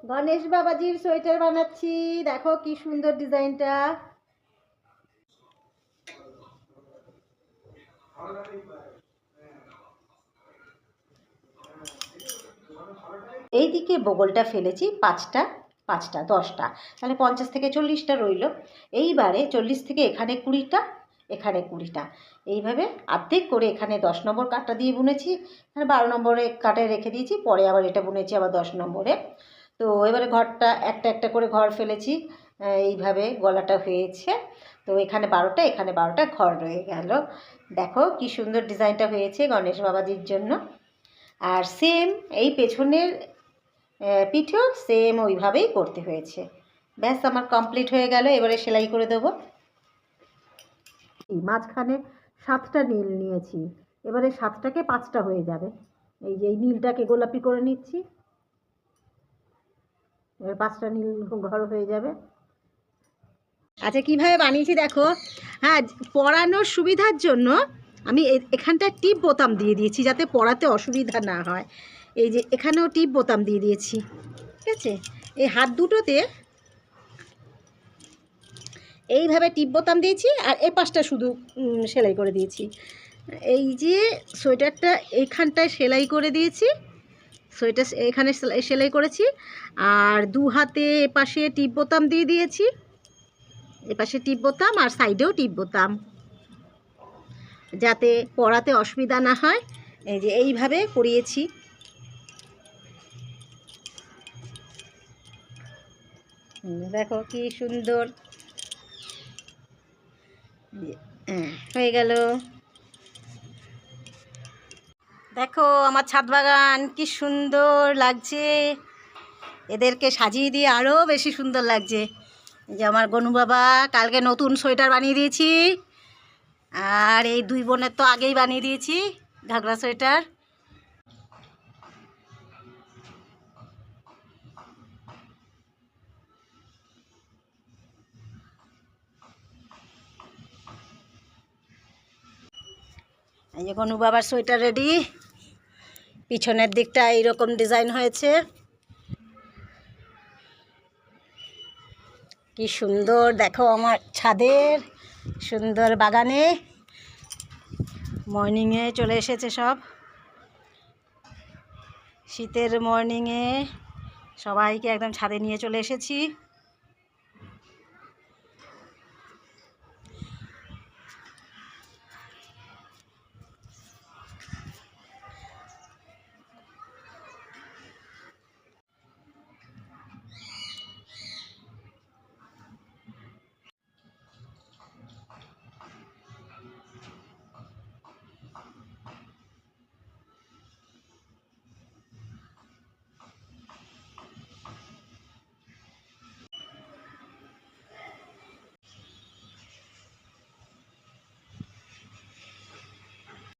গণেশ বাবাজির সোয়েটার বানাচ্ছি, দেখো কি সুন্দর ডিজাইনটা। এইদিকে বগলটা ফেলেছি পাঁচটা পাঁচটা 10টা, তাহলে 50 থেকে 40টা রইল। এইবারে 40 থেকে এখানে 20টা, এখানে 20টা, এইভাবে অর্ধেক করে এখানে 10 নম্বর কাটটা দিয়ে বুনেছি, এখানে 12 নম্বরে কাটায় রেখে দিয়েছি, পরে আবার এটা বুনেছি আবার 10 নম্বরে। তো এবারে ঘরটা একটা একটা করে ঘর ফেলেছি, এইভাবে গলাটা হয়েছে। তো এখানে 12টা, এখানে 12টা ঘর রয়ে গেল। দেখো কি সুন্দর ডিজাইনটা হয়েছে গণেশ বাবাজির জন্য। আর সেম এই পেছনের পিঠেও সেম ওইভাবেই করতে হয়েছে। ব্যাস আমার কমপ্লিট হয়ে গেল। এবারে সেলাই করে দেবো। মাঝখানে 7টা নীল নিয়েছি, এবারে 7টাকে 5টা হয়ে যাবে। এই যে এই নীলটাকে গোলাপি করে নিচ্ছি, এবার 5টা নীল ঘর হয়ে যাবে। আচ্ছা কীভাবে বানিয়েছি দেখো। হ্যাঁ, পরানোর সুবিধার জন্য আমি এখানটা টিপ বোতাম দিয়ে দিয়েছি যাতে পরাতে অসুবিধা না হয়। এই যে এখানেও টিপ বোতাম দিয়ে দিয়েছি, ঠিক আছে। এই হাত দুটোতে এইভাবে টিপ বোতাম দিয়েছি, আর এই পাশটা শুধু সেলাই করে দিয়েছি। এই যে সোয়েটারটা এইখানটায় সেলাই করে দিয়েছি, সোয়েটার এখানে সেলাই করেছি, আর দু হাতে এপাশে টিপ বোতাম দিয়ে দিয়েছি, এপাশে টিপ বোতাম আর সাইডেও টিপ বোতাম, যাতে পরাতে অসুবিধা না হয়। এই যে এইভাবে করিয়েছি। দেখো কি সুন্দর হয়ে গেল। দেখো আমার ছাদ বাগান কি সুন্দর লাগছে, এদেরকে সাজিয়ে দিয়ে আরও বেশি সুন্দর লাগছে। যে আমার গনু বাবা কালকে নতুন সোয়েটার বানিয়ে দিয়েছি, আর এই দুই বোনের তো আগেই বানিয়ে দিয়েছি ঘাগরা সোয়েটার। এই যে গনু বাবার সোয়েটার রেডি, পিছনের দিকটা এইরকম ডিজাইন হয়েছে। কি সুন্দর দেখো আমার ছাদের সুন্দর বাগানে মর্নিংয়ে চলে এসেছে সব। শীতের মর্নিংয়ে সবাইকে একদম ছাদে নিয়ে চলে এসেছি।